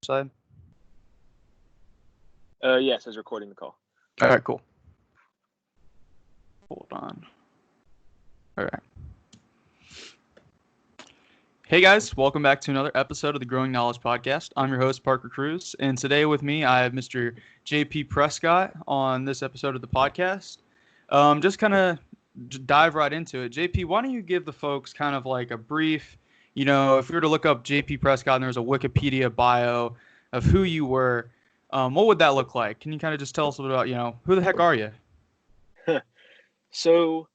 Side? Yes, I was recording the call. All right, cool. Hold on. All right. Hey guys, welcome back to another episode of the Growing Knowledge Podcast. I'm your host, Parker Cruz, and today with me I have Mr. JP Prescott on this episode of the podcast. Just kind of dive right into it. JP, why don't you give the folks kind of like a brief, if we were to look up JP Prescott and there was a Wikipedia bio of who you were, what would that look like? Can you kind of just tell us a little bit about, who the heck are you? So,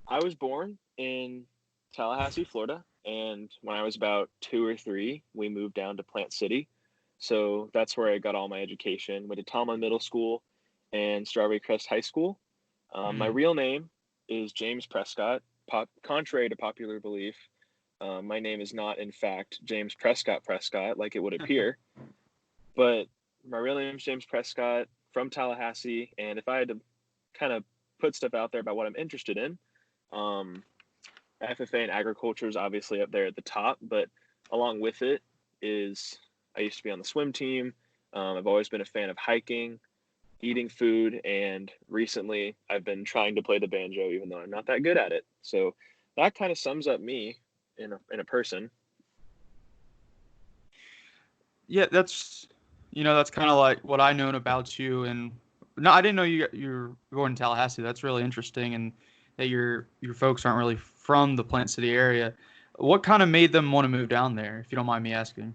I was born in Tallahassee, Florida, and when I was about 2 or 3, we moved down to Plant City. So that's where I got all my education. Went to Tomlin Middle School and Strawberry Crest High School. My Mm. real name is James Prescott. Contrary to popular belief, my name is not, in fact, James Prescott Prescott, like it would appear. But my real name is James Prescott from Tallahassee. And if I had to kind of put stuff out there about what I'm interested in, um, FFA and agriculture is obviously up there at the top, but along with it is I used to be on the swim team. I've always been a fan of hiking, eating food, and recently I've been trying to play the banjo, even though I'm not that good at it. So that kind of sums up me in a person. Yeah, that's kind of like what I known about you. And no, I didn't know you're going to Tallahassee. That's really interesting, and that your folks aren't really from the Plant City area. What kind of made them want to move down there, if you don't mind me asking?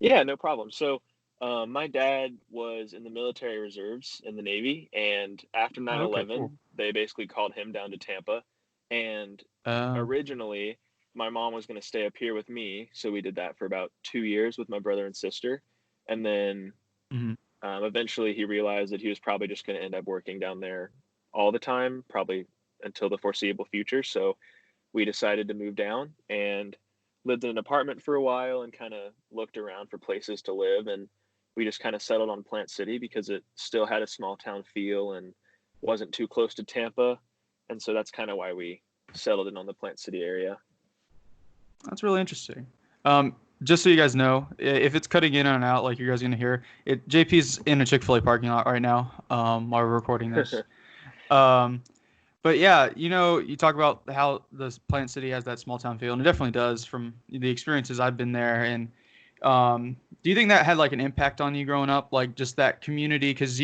Yeah, no problem. So, my dad was in the military reserves in the Navy, and after Oh, okay, cool. 9/11, they basically called him down to Tampa. And Uh, originally, my mom was going to stay up here with me, so we did that for about 2 years with my brother and sister. And then mhm. eventually, he realized that he was probably just going to end up working down there all the time, probably until the foreseeable future. So we decided to move down and lived in an apartment for a while and kind of looked around for places to live. And we just kind of settled on Plant City because it still had a small town feel and wasn't too close to Tampa. And so that's kind of why we settled in on the Plant City area. That's really interesting. Just so you guys know, if it's cutting in and out, like you guys are gonna hear, JP's in a Chick-fil-A parking lot right now, while we're recording this. Um, But yeah, you talk about how the Plant City has that small town feel, and it definitely does from the experiences I've been there. And do you think that had like an impact on you growing up, like just that community? Because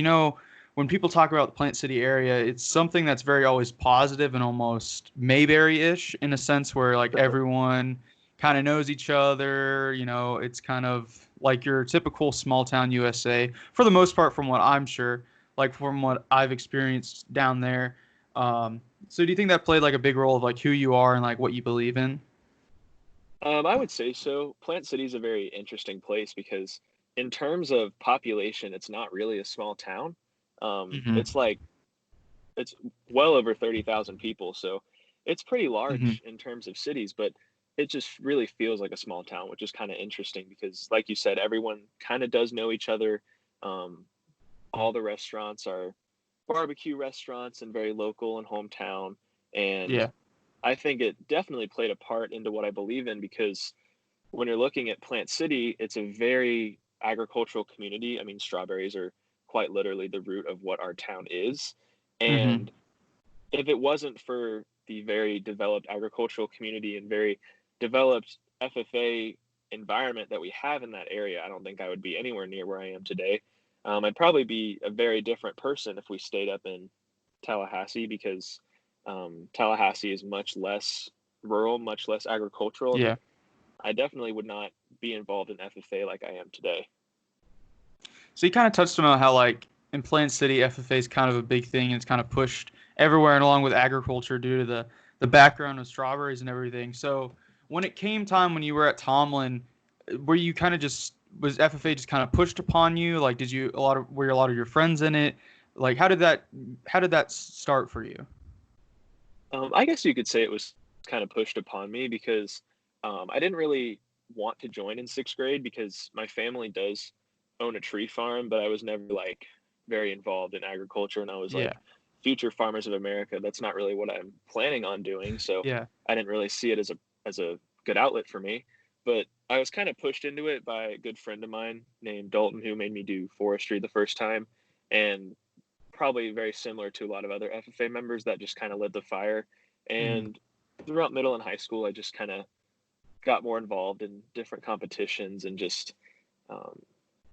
when people talk about the Plant City area, it's something that's very always positive and almost Mayberry-ish in a sense, where like everyone kind of knows each other. It's kind of like your typical small town USA for the most part, from what I'm sure, like from what I've experienced down there. So do you think that played like a big role of like who you are and like what you believe in? I would say so. Plant City is a very interesting place because, in terms of population, it's not really a small town. Hmm. It's well over 30,000 people, so it's pretty Hmm. large in terms of cities, but it just really feels like a small town, which is kind of interesting because, like you said, everyone kind of does know each other. Um, all the restaurants are barbecue restaurants and very local and hometown. And Yeah. I think it definitely played a part into what I believe in because when you're looking at Plant City, it's a very agricultural community. I mean, strawberries are quite literally the root of what our town is. Hmm. And if it wasn't for the very developed agricultural community and very developed FFA environment that we have in that area, I don't think I would be anywhere near where I am today. I'd probably be a very different person if we stayed up in Tallahassee because Tallahassee is much less rural, much less agricultural, and Yeah. I definitely would not be involved in FFA like I am today. So you kind of touched on how like in Plant City, FFA is kind of a big thing and it's kind of pushed everywhere and along with agriculture due to the background of strawberries and everything. So when it came time when you were at Tomlin, were you kind of just was FFA just kind of pushed upon you? Like, did you were a lot of your friends in it? Like, how did that start for you? I guess you could say it was kind of pushed upon me because I didn't really want to join in 6th grade because my family does own a tree farm, but I was never like very involved in agriculture, and I was Yeah. like, future farmers of America. That's not really what I'm planning on doing, so Yeah. I didn't really see it as a good outlet for me. But I was kind of pushed into it by a good friend of mine named Dalton, who made me do forestry the first time, and probably very similar to a lot of other FFA members that just kind of lit the fire. Mm. And throughout middle and high school, I just kind of got more involved in different competitions and just um,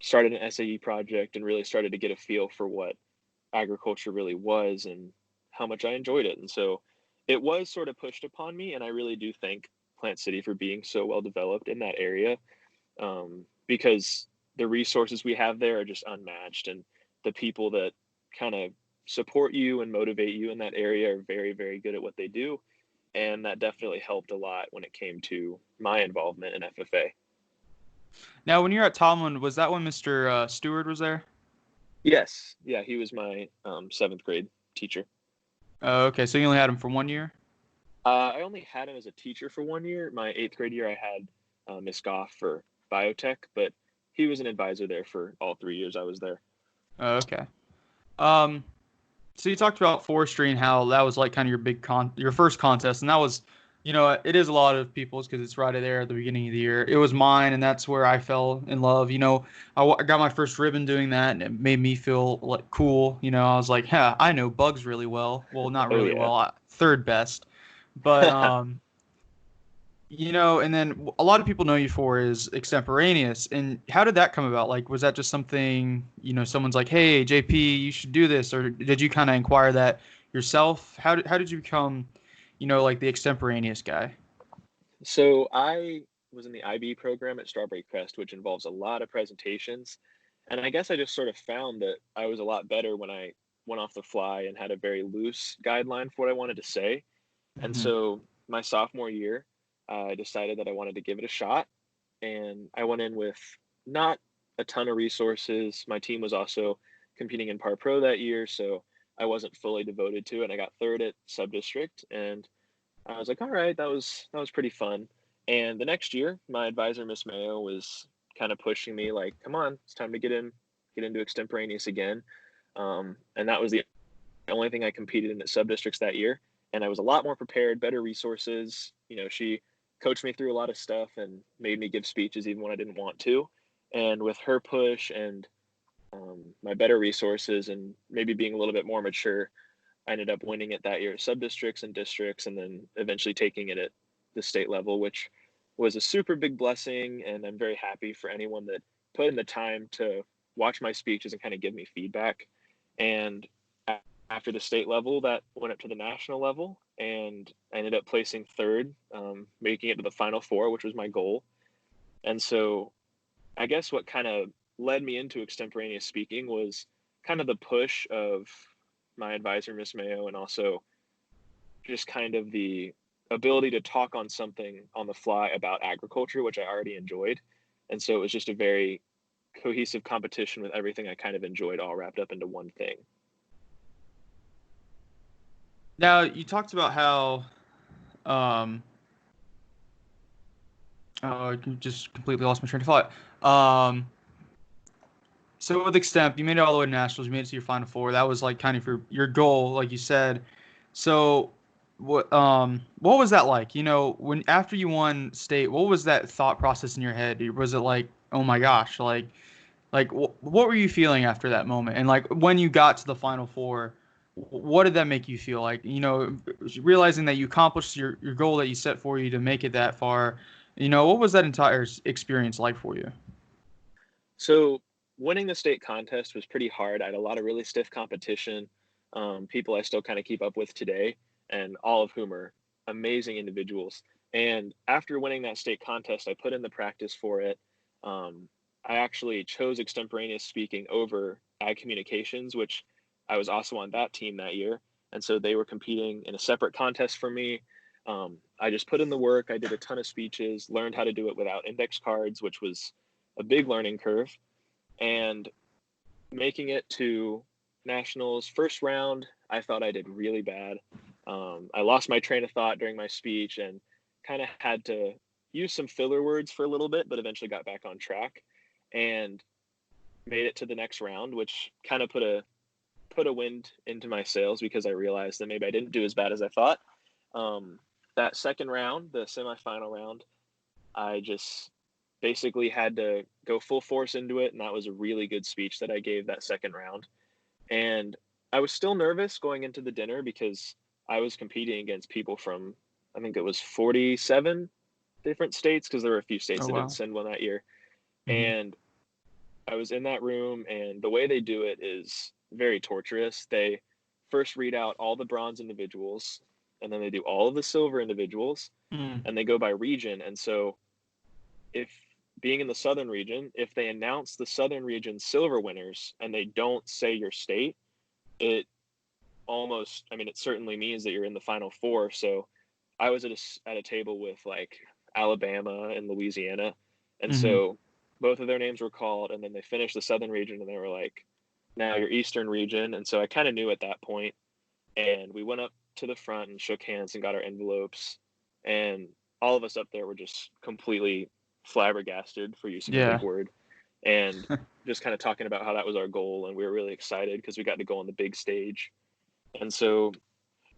started an SAE project and really started to get a feel for what agriculture really was and how much I enjoyed it. And so it was sort of pushed upon me, and I really do thank Plant City for being so well developed in that area, because the resources we have there are just unmatched, and the people that kind of support you and motivate you in that area are very, very good at what they do. And that definitely helped a lot when it came to my involvement in FFA. Now, when you're at Tomlin, was that when Mr. Stewart was there? Yes, yeah, he was my seventh grade teacher. Oh, okay, so you only had him for 1 year? I only had him as a teacher for 1 year. My eighth grade year, I had Miss Goff for biotech, but he was an advisor there for all 3 years I was there. Oh, okay. Um, so you talked about forestry and how that was like kind of your first contest, and that was, it is a lot of people's because it's right there at the beginning of the year. It was mine, and that's where I fell in love. I got my first ribbon doing that, and it made me feel like cool. I was like, yeah, I know bugs really well. Well, not Oh really yeah. well, third best, but and then a lot of people know you for is extemporaneous. And how did that come about? Like, was that just something, someone's like, hey, JP, you should do this? Or did you kind of inquire that yourself? How did you become, like the extemporaneous guy? So I was in the IB program at Strawberry Crest, which involves a lot of presentations. And I guess I just sort of found that I was a lot better when I went off the fly and had a very loose guideline for what I wanted to say. And Hmm. so my sophomore year, I decided that I wanted to give it a shot. And I went in with not a ton of resources. My team was also competing in Par Pro that year, so I wasn't fully devoted to it. And I got third at sub district, and I was like, all right, that was pretty fun. And the next year, my advisor, Miss Mayo, was kind of pushing me like, come on, it's time to get into extemporaneous again. And that was the only thing I competed in at sub districts that year. And I was a lot more prepared, better resources. She coached me through a lot of stuff and made me give speeches even when I didn't want to. And with her push and my better resources and maybe being a little bit more mature, I ended up winning it that year, sub districts and districts, and then eventually taking it at the state level, which was a super big blessing. And I'm very happy for anyone that put in the time to watch my speeches and kind of give me feedback. And after the state level, that went up to the national level, and I ended up placing third, making it to the final four, which was my goal. And so I guess what kind of led me into extemporaneous speaking was kind of the push of my advisor, Miss Mayo, and also just kind of the ability to talk on something on the fly about agriculture, which I already enjoyed. And so it was just a very cohesive competition with everything I kind of enjoyed all wrapped up into one thing. Now, you talked about how, um, I just completely lost my train of thought. So with Extemp, you made it all the way to nationals. You made it to your final four. That was like kind of your goal, like you said. So, what was that like? When after you won state, what was that thought process in your head? Was it like, oh my gosh, what were you feeling after that moment? And like when you got to the final four, what did that make you feel like? Realizing that you accomplished your goal that you set for you to make it that far. What was that entire experience like for you? So winning the state contest was pretty hard. I had a lot of really stiff competition, people I still kind of keep up with today, and all of whom are amazing individuals. And after winning that state contest, I put in the practice for it. Um, I actually chose extemporaneous speaking over ag communications, which I was also on that team that year. And so they were competing in a separate contest for me. I just put in the work. I did a ton of speeches, learned how to do it without index cards, which was a big learning curve. And making it to nationals first round, I thought I did really bad. I lost my train of thought during my speech and kind of had to use some filler words for a little bit, but eventually got back on track and made it to the next round, which kind of put a wind into my sails because I realized that maybe I didn't do as bad as I thought. Um, that second round, the semifinal round, I just basically had to go full force into it, and that was a really good speech that I gave that second round. And I was still nervous going into the dinner because I was competing against people from, I think it was 47 different states, because there were a few states Oh that didn't wow. send one that year. Hmm. And I was in that room, and the way they do it is very torturous. They first read out all the bronze individuals, and then they do all of the silver individuals, Mm. and they go by region. And so, if being in the southern region, if they announce the southern region silver winners and they don't say your state, it almost, I mean, it certainly means that you're in the final four. So I was at a table with like Alabama and Louisiana. And Hmm. so both of their names were called, and then they finished the southern region and they were like, now your eastern region. And so I kind of knew at that point, and we went up to the front and shook hands and got our envelopes. And all of us up there were just completely flabbergasted, for using a Yeah. big word, and just kind of talking about how that was our goal. And we were really excited because we got to go on the big stage. And so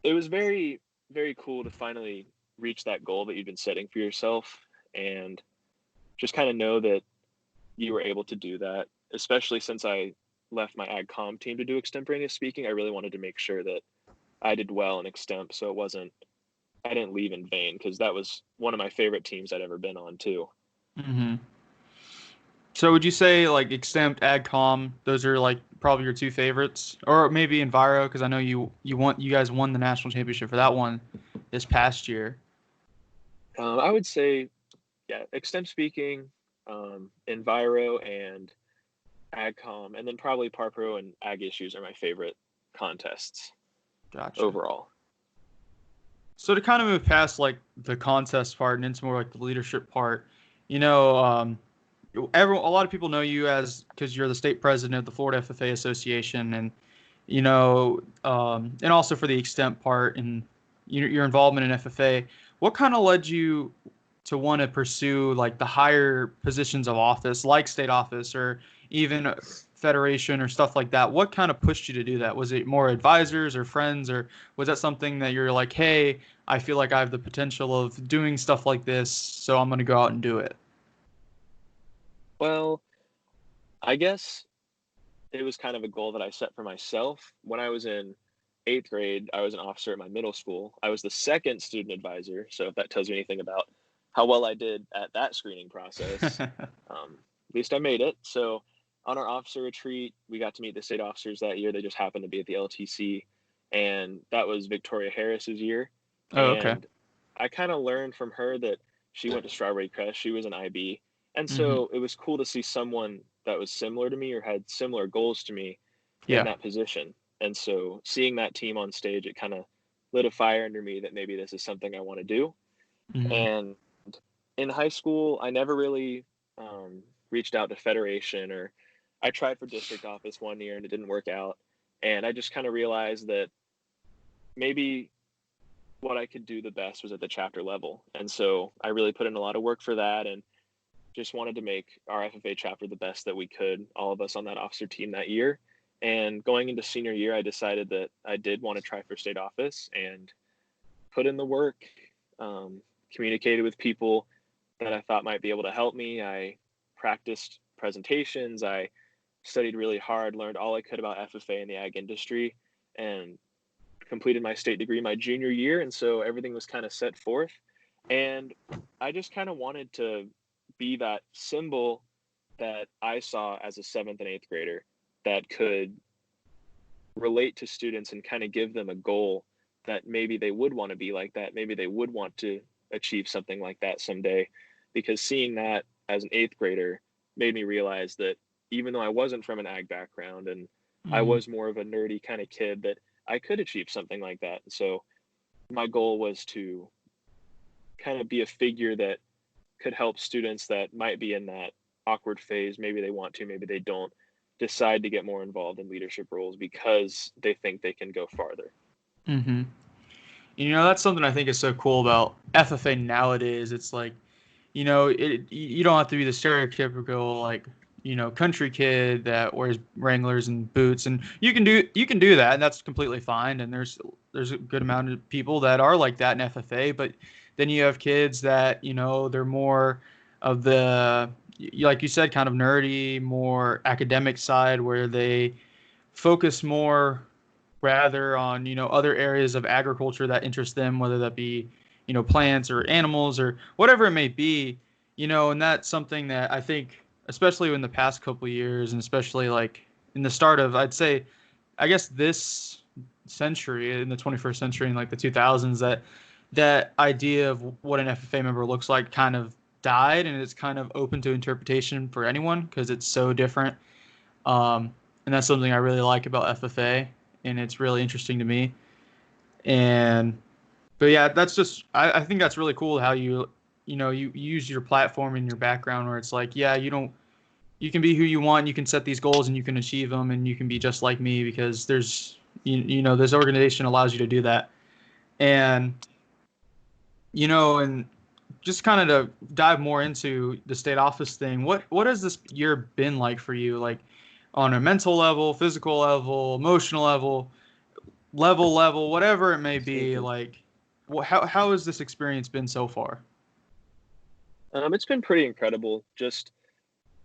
it was very, very cool to finally reach that goal that you've been setting for yourself, and just kind of know that you were able to do that, especially since I left my ag com team to do extemporaneous speaking. I really wanted to make sure that I did well in extemp, so I didn't leave in vain, because that was one of my favorite teams I'd ever been on too. Hmm. So would you say like Extempt, AgCom, those are like probably your two favorites, or maybe Enviro? Because I know you guys won the national championship for that one this past year. I would say, yeah, extemp speaking, Enviro, and AgCom, and then probably Parpro and Ag Issues are my favorite contests Gotcha. overall. So to kind of move past like the contest part and into more like the leadership part, you know, a lot of people know you as because you're the state president of the Florida FFA Association, and and also for the extent part and your involvement in FFA. What kind of led you to want to pursue like the higher positions of office, like state office or even federation or stuff like that? What kind of pushed you to do that? Was it more advisors or friends, or was that something that you're like, hey, I feel like I have the potential of doing stuff like this, so I'm going to go out and do it? Well, I guess it was kind of a goal that I set for myself. When I was in eighth grade, I was an officer at my middle school. I was the second student advisor. So if that tells you anything about how well I did at that screening process, at least I made it. So on our officer retreat, we got to meet the state officers that year. They just happened to be at the LTC. And that was Victoria Harris's year. Oh, okay. And I kind of learned from her that she went to Strawberry Crest. She was an IB. And Hmm. so it was cool to see someone that was similar to me or had similar goals to me in Yeah. that position. And so seeing that team on stage, it kind of lit a fire under me that maybe this is something I want to do. Hmm. And in high school, I never really reached out to federation, or I tried for district office one year and it didn't work out. And I just kind of realized that maybe what I could do the best was at the chapter level. And so I really put in a lot of work for that, and just wanted to make our FFA chapter the best that we could, all of us on that officer team that year. And going into senior year, I decided that I did want to try for state office and put in the work, communicated with people that I thought might be able to help me. I practiced presentations. I studied really hard, learned all I could about FFA and the ag industry, and completed my state degree my junior year. And so everything was kind of set forth. And I just kind of wanted to be that symbol that I saw as a seventh and eighth grader that could relate to students and kind of give them a goal that maybe they would want to be like that. Maybe they would want to achieve something like that someday. Because seeing that as an eighth grader made me realize that even though I wasn't from an ag background and I Hmm. was more of a nerdy kind of kid, that I could achieve something like that. So my goal was to kind of be a figure that could help students that might be in that awkward phase. Maybe they want to, maybe they don't, decide to get more involved in leadership roles because they think they can go farther. Hmm. That's something I think is so cool about FFA nowadays. It's like, you don't have to be the stereotypical like, country kid that wears Wranglers and boots, and you can do that, and that's completely fine. And there's a good amount of people that are like that in FFA, but then you have kids that they're more of the, like you said, kind of nerdy, more academic side where they focus more rather on, other areas of agriculture that interest them, whether that be, plants or animals or whatever it may be, and that's something that I think, especially in the past couple of years, and especially like in the start of, I'd say, I guess this century, in the 21st century, in like the 2000s, that idea of what an FFA member looks like kind of died, and it's kind of open to interpretation for anyone because it's so different. And that's something I really like about FFA, and it's really interesting to me. And but yeah, that's just I think that's really cool how you use your platform and your background where it's like, yeah, you can be who you want, you can set these goals and you can achieve them, and you can be just like me because this organization allows you to do that. And and just kind of to dive more into the state office thing, what has this year been like for you? Like on a mental level, physical level, emotional level, whatever it may be. Like, how has this experience been so far? It's been pretty incredible. Just,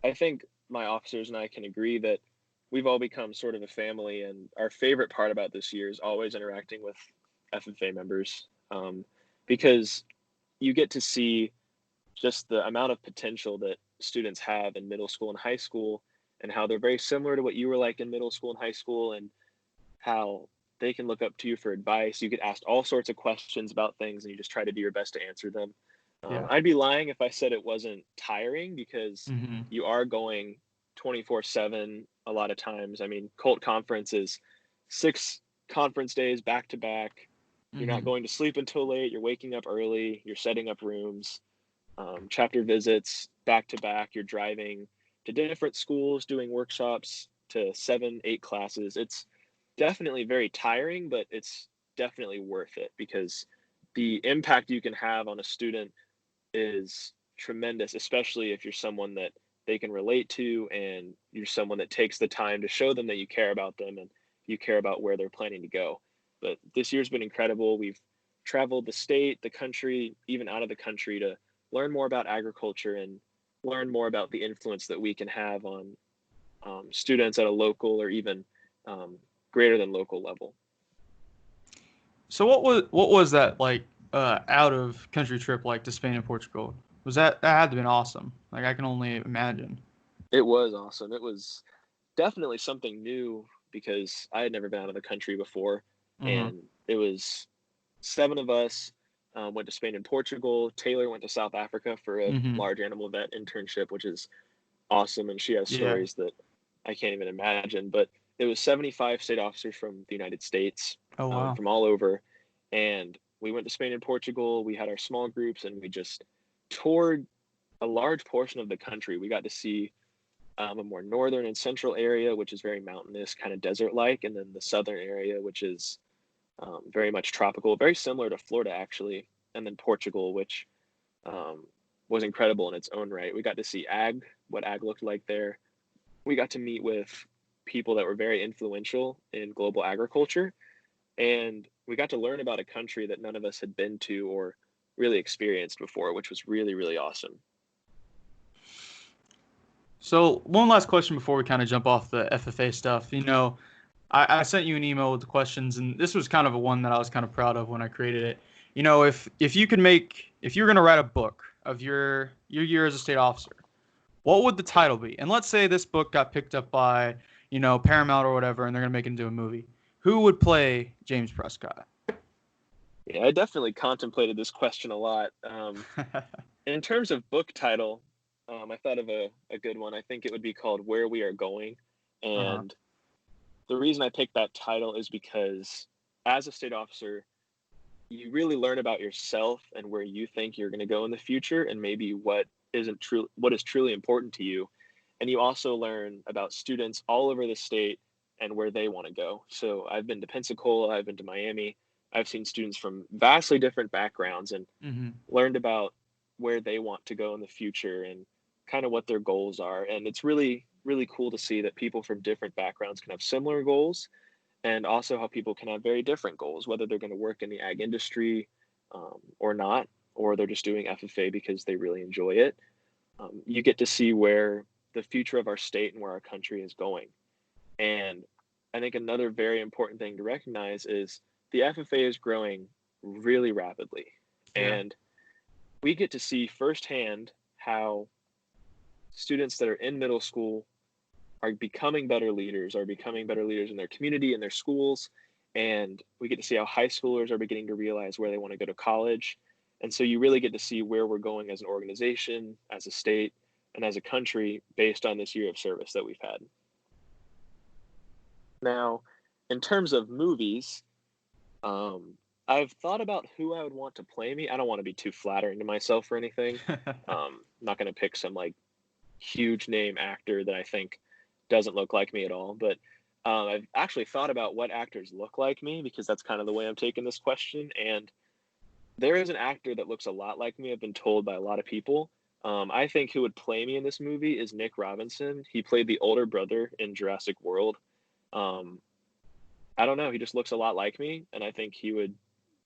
I think my officers and I can agree that we've all become sort of a family, and our favorite part about this year is always interacting with FFA members, because you get to see just the amount of potential that students have in middle school and high school, and how they're very similar to what you were like in middle school and high school, and how they can look up to you for advice. You get asked all sorts of questions about things, and you just try to do your best to answer them. Yeah. I'd be lying if I said it wasn't tiring, because Mm-hmm. you are going 24/7 a lot of times. I mean, Colt Conference is 6 conference days back to back. You're not Mm-hmm. going to sleep until late. You're waking up early. You're setting up rooms, chapter visits back to back. You're driving to different schools, doing workshops to 7, 8 classes. It's definitely very tiring, but it's definitely worth it, because the impact you can have on a student is tremendous, especially if you're someone that they can relate to, and you're someone that takes the time to show them that you care about them and you care about where they're planning to go. But this year's been incredible. We've traveled the state, the country, even out of the country, to learn more about agriculture and learn more about the influence that we can have on students at a local or even um, greater than local level. So what was that like out of country trip like to Spain and Portugal? Was that had to been awesome? Like I can only imagine. It was awesome. It was definitely something new, because I had never been out of the country before, Mm-hmm. and it was 7 of us. Went to Spain and Portugal. Taylor went to South Africa for a Mm-hmm. large animal vet internship, which is awesome, and she has Yeah. stories that I can't even imagine. But it was 75 state officers from the United States, Oh wow. from all over, and we went to Spain and Portugal. We had our small groups, and we just toured a large portion of the country. We got to see a more northern and central area, which is very mountainous, kind of desert-like, and then the southern area, which is very much tropical, very similar to Florida actually, and then Portugal, which um, was incredible in its own right. We got to see what ag looked like there. We got to meet with people that were very influential in global agriculture, and we got to learn about a country that none of us had been to or really experienced before, which was really, really awesome. So one last question before we kind of jump off the FFA stuff. I sent you an email with the questions, and this was kind of a one that I was kind of proud of when I created it. If you're gonna write a book of your year as a state officer, what would the title be? And let's say this book got picked up by, Paramount or whatever, and they're gonna make it into a movie. Who would play James Prescott? Yeah, I definitely contemplated this question a lot. In terms of book title, I thought of a good one. I think it would be called Where We Are Going. Uh-huh. And the reason I picked that title is because as a state officer, you really learn about yourself and where you think you're going to go in the future, and maybe what is truly important to you. And you also learn about students all over the state and where they want to go. So I've been to Pensacola, I've been to Miami. I've seen students from vastly different backgrounds, and Mm-hmm. learned about where they want to go in the future and kind of what their goals are. And it's really, really cool to see that people from different backgrounds can have similar goals, and also how people can have very different goals, whether they're going to work in the ag industry or not, or they're just doing FFA because they really enjoy it. You get to see where the future of our state and where our country is going. And I think another very important thing to recognize is the FFA is growing really rapidly. Yeah. And we get to see firsthand how students that are in middle school are becoming better leaders in their community, in their schools. And we get to see how high schoolers are beginning to realize where they want to go to college. And so you really get to see where we're going as an organization, as a state, and as a country based on this year of service that we've had. Now, in terms of movies, I've thought about who I would want to play me. I don't want to be too flattering to myself or anything. I'm not going to pick some like huge name actor that I think doesn't look like me at all. But I've actually thought about what actors look like me because that's kind of the way I'm taking this question. And there is an actor that looks a lot like me. I've been told by a lot of people. I think who would play me in this movie is Nick Robinson. He played the older brother in Jurassic World. Um, I don't know. He just looks a lot like me, and I think he would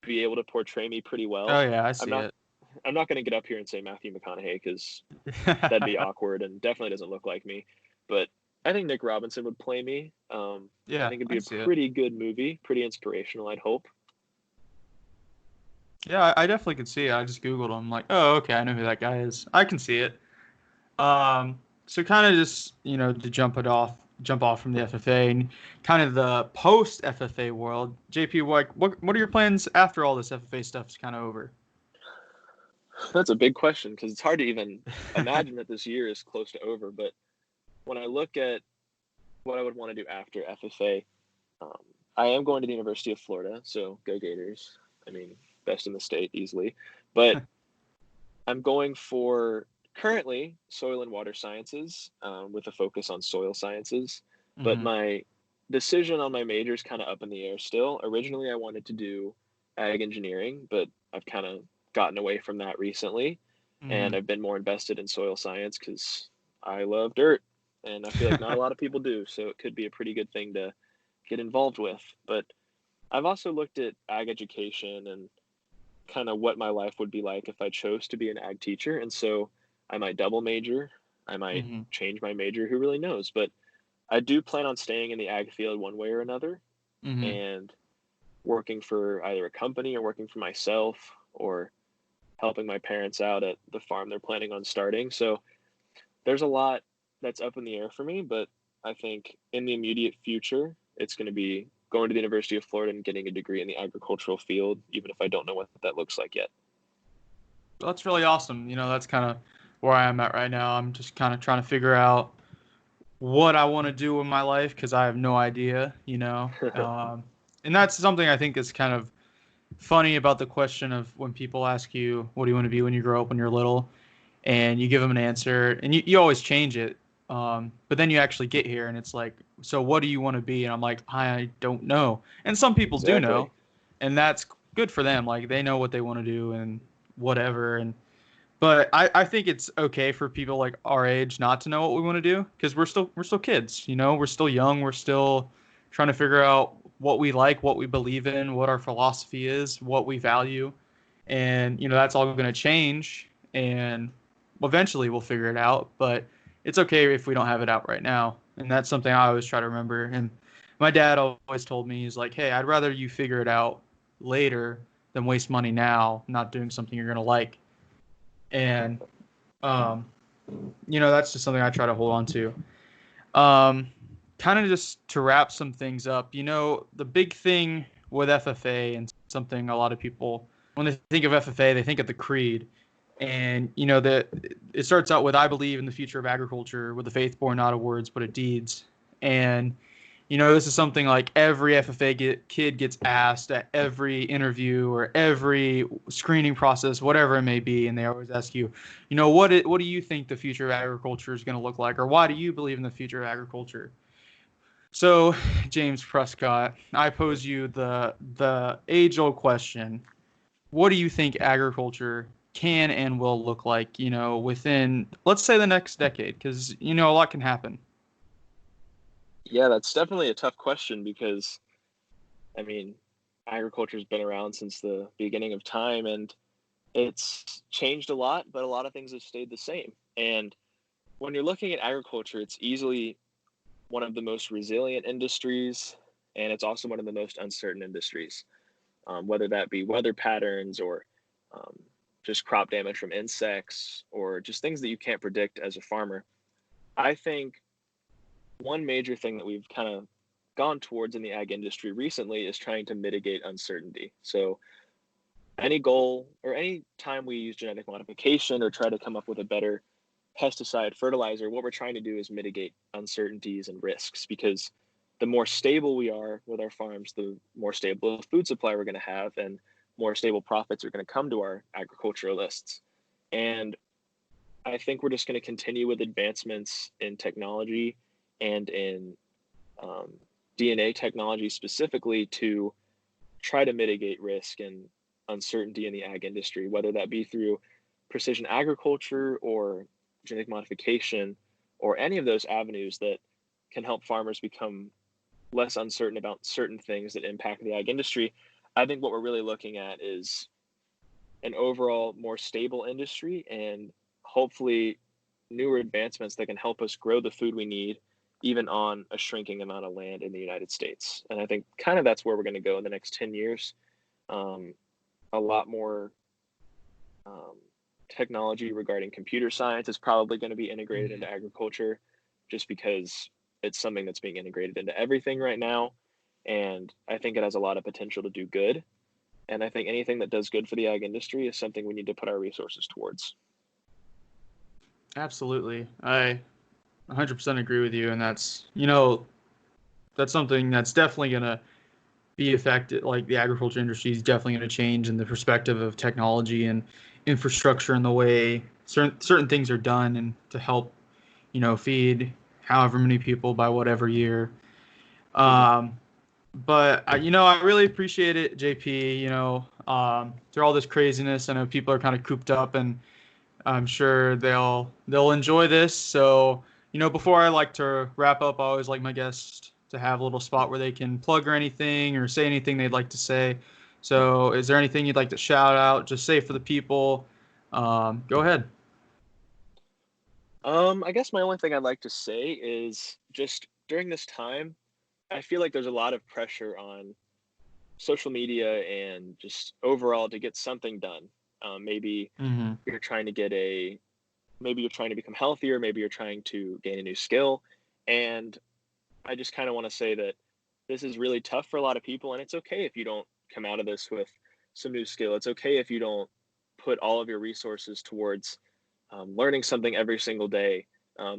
be able to portray me pretty Oh well. yeah, I I'm see not. it. I'm not going to get up here and say Matthew McConaughey because that'd be awkward and definitely doesn't look like me. But I think Nick Robinson would play me. I Yeah, think it'd I be a see it. pretty good movie, pretty inspirational, I'd hope. Yeah, I definitely can see it. I just Googled him. Like, oh, okay, I know who that guy is. I can see it. So kind of just, to jump off from the FFA and kind of the post FFA world. JP, what are your plans after all this FFA stuff is kind of over? That's a big question because it's hard to even imagine that this year is close to over. But when I look at what I would want to do after FFA, um, I am going to the University of Florida, so go Gators. I mean, best in the state easily. But I'm going for currently soil and water sciences with a focus on soil sciences. But Mm-hmm. my decision on my major is kind of up in the air still. Originally, I wanted to do ag engineering, but I've kind of gotten away from that recently. Mm-hmm. And I've been more invested in soil science because I love dirt. And I feel like not a lot of people do. So it could be a pretty good thing to get involved with. But I've also looked at ag education and kind of what my life would be like if I chose to be an ag teacher. And so I might double major, I might Mm-hmm. change my major, who really knows? But I do plan on staying in the ag field one way or another Mm-hmm. and working for either a company or working for myself or helping my parents out at the farm they're planning on starting. So there's a lot that's up in the air for me, but I think in the immediate future, it's going to be going to the University of Florida and getting a degree in the agricultural field, even if I don't know what that looks like yet. That's really awesome. That's kind of where I am at right now. I'm just kind of trying to figure out what I want to do in my life because I have no idea. And that's something I think is kind of funny about the question of when people ask you, what do you want to be when you grow up when you're little? And you give them an answer and you always change it. But then you actually get here and it's like, so what do you want to be? And I'm like, I don't know. And some people do know, Exactly. and that's good for them. Like they know what they want to do and whatever. But I think it's okay for people like our age not to know what we want to do because we're still kids, we're still young, we're still trying to figure out what we like, what we believe in, what our philosophy is, what we value. And that's all going to change and eventually we'll figure it out, but it's okay if we don't have it out right now. And that's something I always try to remember. And my dad always told me, he's like, "Hey, I'd rather you figure it out later than waste money now not doing something you're going to like." And um, that's just something I try to hold on to. Um, Kind of just to wrap some things up, the big thing with FFA and something a lot of people, when they think of FFA, they think of the creed. And, that it starts out with, I believe in the future of agriculture with the faith born not of words, but of deeds. And this is something like every FFA kid gets asked at every interview or every screening process, whatever it may be, and they always ask you, what do you think the future of agriculture is going to look like, or why do you believe in the future of agriculture? So, James Prescott, I pose you the age-old question: what do you think agriculture can and will look like, within, let's say, the next decade? Because a lot can happen. Yeah, that's definitely a tough question because, I mean, agriculture's been around since the beginning of time and it's changed a lot, but a lot of things have stayed the same. And when you're looking at agriculture, it's easily one of the most resilient industries, and it's also one of the most uncertain industries, whether that be weather patterns or um, just crop damage from insects or just things that you can't predict as a farmer. I think one major thing that we've kind of gone towards in the ag industry recently is trying to mitigate uncertainty. So any goal or any time we use genetic modification or try to come up with a better pesticide fertilizer, what we're trying to do is mitigate uncertainties and risks, because the more stable we are with our farms, the more stable food supply we're going to have, and more stable profits are going to come to our agriculturalists. And I think we're just going to continue with advancements in technology and in um, DNA technology specifically to try to mitigate risk and uncertainty in the ag industry, whether that be through precision agriculture or genetic modification or any of those avenues that can help farmers become less uncertain about certain things that impact the ag industry. I think what we're really looking at is an overall more stable industry and hopefully newer advancements that can help us grow the food we need even on a shrinking amount of land in the United States. And I think kind of that's where we're going to go in the next 10 years. Um, a lot more um, technology regarding computer science is probably going to be integrated into agriculture, just because it's something that's being integrated into everything right now. And I think it has a lot of potential to do good. And I think anything that does good for the ag industry is something we need to put our resources towards. Absolutely. I 100% agree with you. And that's something that's definitely going to be affected. Like the agriculture industry is definitely going to change in the perspective of technology and infrastructure and the way certain things are done, and to help, feed however many people by whatever year. Um, but I really appreciate it, JP. Through all this craziness, I know people are kind of cooped up, and I'm sure they'll enjoy this. So, before I like to wrap up, I always like my guests to have a little spot where they can plug or anything or say anything they'd like to say. So, is there anything you'd like to shout out? Just say for the people. Go ahead. I guess my only thing I'd like to say is just during this time, I feel like there's a lot of pressure on social media and just overall to get something done. Maybe Mm-hmm. you're trying to maybe you're trying to become healthier, maybe you're trying to gain a new skill. And I just kind of want to say that this is really tough for a lot of people, and it's okay if you don't come out of this with some new skill. It's okay if you don't put all of your resources towards learning something every single day.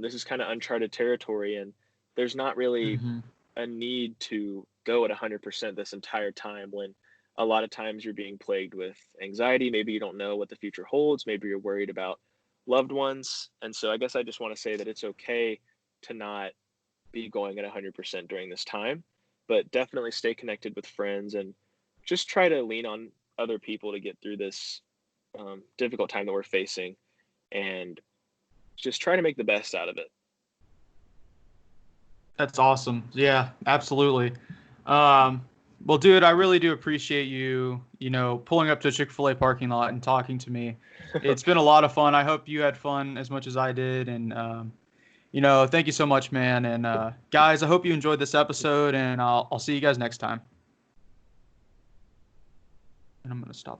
This is kind of uncharted territory, and there's not really Mm-hmm. a need to go at 100% this entire time when a lot of times you're being plagued with anxiety. Maybe you don't know what the future holds. Maybe you're worried about loved ones. And so I guess I just want to say that it's okay to not be going at 100% during this time, but definitely stay connected with friends and just try to lean on other people to get through this difficult time that we're facing, and just try to make the best out of it. That's awesome. Yeah, absolutely. Um, well, dude, I really do appreciate you, pulling up to a Chick-fil-A parking lot and talking to me. It's been a lot of fun. I hope you had fun as much as I did. And, thank you so much, man. And, guys, I hope you enjoyed this episode, and I'll see you guys next time. And I'm going to stop.